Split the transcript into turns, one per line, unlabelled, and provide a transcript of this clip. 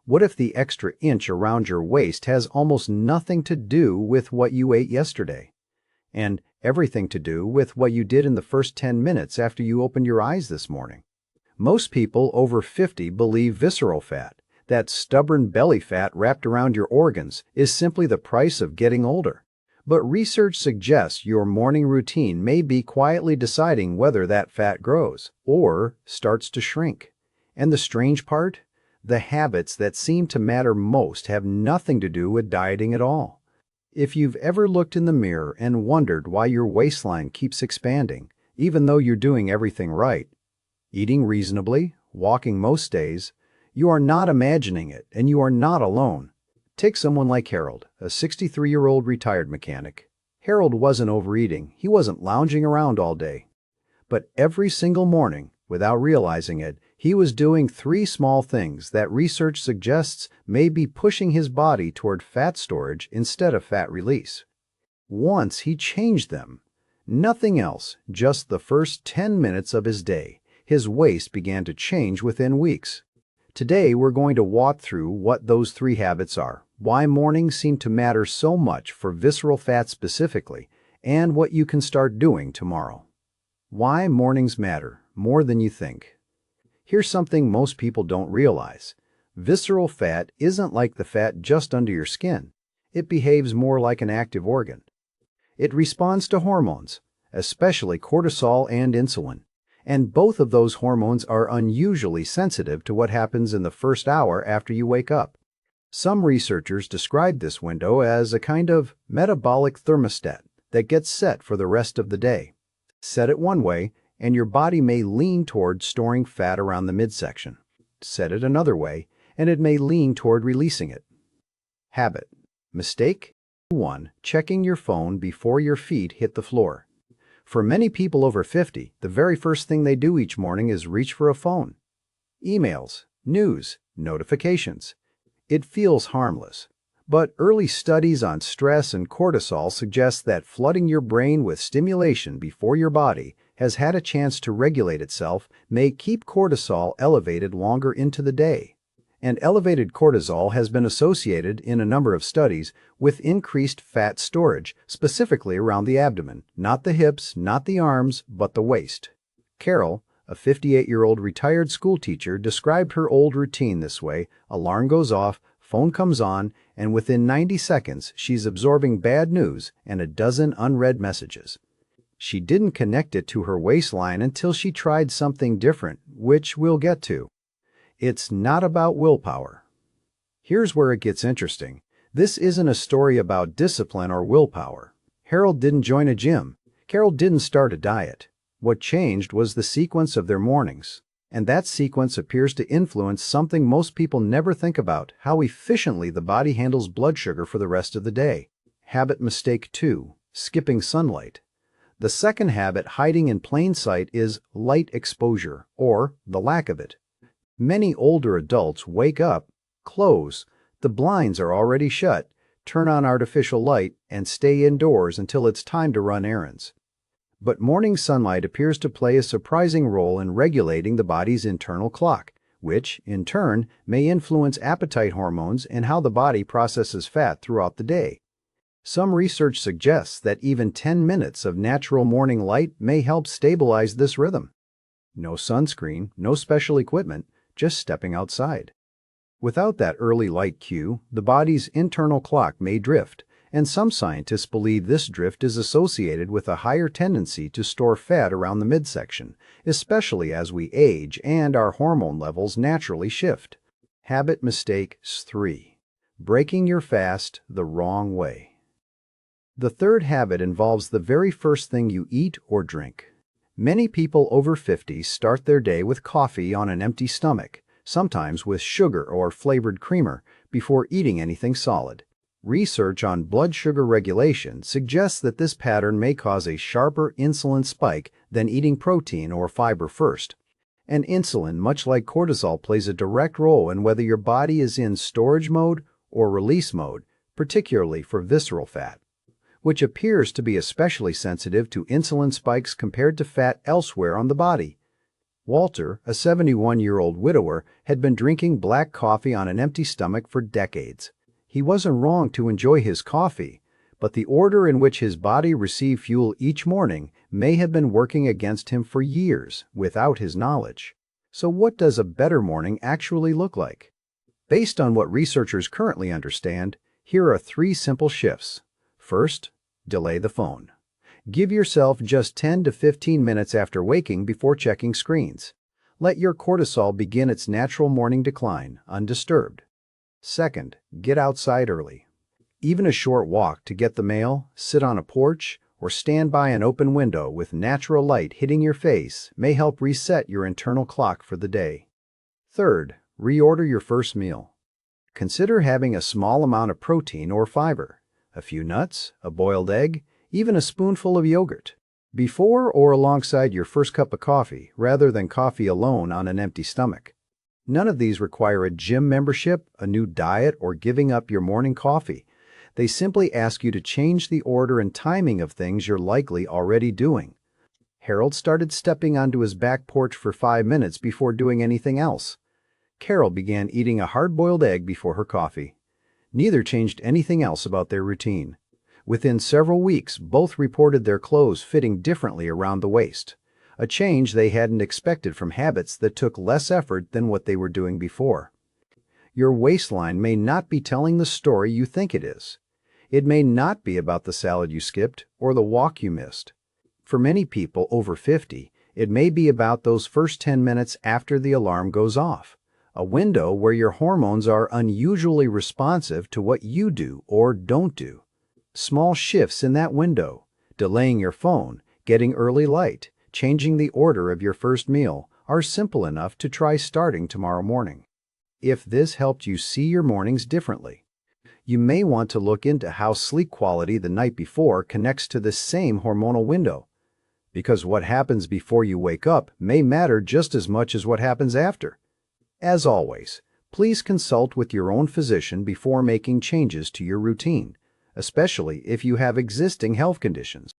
What if the extra inch around your waist has almost nothing to do with what you ate yesterday, and everything to do with what you did in the first 10 minutes after you opened your eyes this morning? Most people over 50 believe visceral fat, that stubborn belly fat wrapped around your organs, is simply the price of getting older. But research suggests your morning routine may be quietly deciding whether that fat grows or starts to shrink. And the strange part? The habits that seem to matter most have nothing to do with dieting at all. If you've ever looked in the mirror and wondered why your waistline keeps expanding, even though you're doing everything right, eating reasonably, walking most days, you are not imagining it, and you are not alone. Take someone like Harold, a 63-year-old retired mechanic. Harold wasn't overeating, he wasn't lounging around all day. But every single morning, without realizing it, he was doing 3 small things that research suggests may be pushing his body toward fat storage instead of fat release. Once he changed them, nothing else, just the first 10 minutes of his day, his waist began to change within weeks. Today, we're going to walk through what those 3 habits are, why mornings seem to matter so much for visceral fat specifically, and what you can start doing tomorrow. Why mornings matter more than you think. Here's something most people don't realize. Visceral fat isn't like the fat just under your skin. It behaves more like an active organ. It responds to hormones, especially cortisol and insulin. And both of those hormones are unusually sensitive to what happens in the first hour after you wake up. Some researchers describe this window as a kind of metabolic thermostat that gets set for the rest of the day. Set it one way, and your body may lean toward storing fat around the midsection. Set it another way, and it may lean toward releasing it. Habit. Mistake 1. Checking your phone before your feet hit the floor. For many people over 50, the very first thing they do each morning is reach for a phone. Emails, news, notifications. It feels harmless. But early studies on stress and cortisol suggest that flooding your brain with stimulation before your body has had a chance to regulate itself may keep cortisol elevated longer into the day. And elevated cortisol has been associated in a number of studies with increased fat storage, specifically around the abdomen, not the hips, not the arms, but the waist. Carol, a 58-year-old retired school teacher, described her old routine this way: alarm goes off, phone comes on, and within 90 seconds she's absorbing bad news and a dozen unread messages. She didn't connect it to her waistline until she tried something different, which we'll get to. It's not about willpower. Here's where it gets interesting. This isn't a story about discipline or willpower. Harold didn't join a gym. Carol didn't start a diet. What changed was the sequence of their mornings. And that sequence appears to influence something most people never think about: how efficiently the body handles blood sugar for the rest of the day. Habit mistake 2. Skipping sunlight. The second habit hiding in plain sight is light exposure, or the lack of it. Many older adults wake up, close, the blinds are already shut, turn on artificial light, and stay indoors until it's time to run errands. But morning sunlight appears to play a surprising role in regulating the body's internal clock, which, in turn, may influence appetite hormones and how the body processes fat throughout the day. Some research suggests that even 10 minutes of natural morning light may help stabilize this rhythm. No sunscreen, no special equipment, just stepping outside. Without that early light cue, the body's internal clock may drift, and some scientists believe this drift is associated with a higher tendency to store fat around the midsection, especially as we age and our hormone levels naturally shift. Habit mistake 3. Breaking your fast the wrong way. The third habit involves the very first thing you eat or drink. Many people over 50 start their day with coffee on an empty stomach, sometimes with sugar or flavored creamer, before eating anything solid. Research on blood sugar regulation suggests that this pattern may cause a sharper insulin spike than eating protein or fiber first. And insulin, much like cortisol, plays a direct role in whether your body is in storage mode or release mode, particularly for visceral fat, which appears to be especially sensitive to insulin spikes compared to fat elsewhere on the body. Walter, a 71-year-old widower, had been drinking black coffee on an empty stomach for decades. He wasn't wrong to enjoy his coffee, but the order in which his body received fuel each morning may have been working against him for years without his knowledge. So what does a better morning actually look like? Based on what researchers currently understand, here are 3 simple shifts. First, delay the phone. Give yourself just 10 to 15 minutes after waking before checking screens. Let your cortisol begin its natural morning decline, undisturbed. Second, get outside early. Even a short walk to get the mail, sit on a porch, or stand by an open window with natural light hitting your face may help reset your internal clock for the day. Third, reorder your first meal. Consider having a small amount of protein or fiber, a few nuts, a boiled egg, even a spoonful of yogurt, before or alongside your first cup of coffee rather than coffee alone on an empty stomach. None of these require a gym membership, a new diet, or giving up your morning coffee. They simply ask you to change the order and timing of things you're likely already doing. Harold started stepping onto his back porch for 5 minutes before doing anything else. Carol began eating a hard-boiled egg before her coffee. Neither changed anything else about their routine. Within several weeks, both reported their clothes fitting differently around the waist, a change they hadn't expected from habits that took less effort than what they were doing before. Your waistline may not be telling the story you think it is. It may not be about the salad you skipped or the walk you missed. For many people over 50, it may be about those first 10 minutes after the alarm goes off, a window where your hormones are unusually responsive to what you do or don't do. Small shifts in that window, delaying your phone, getting early light, changing the order of your first meal, are simple enough to try starting tomorrow morning. If this helped you see your mornings differently, you may want to look into how sleep quality the night before connects to this same hormonal window, because what happens before you wake up may matter just as much as what happens after. As always, please consult with your own physician before making changes to your routine, especially if you have existing health conditions.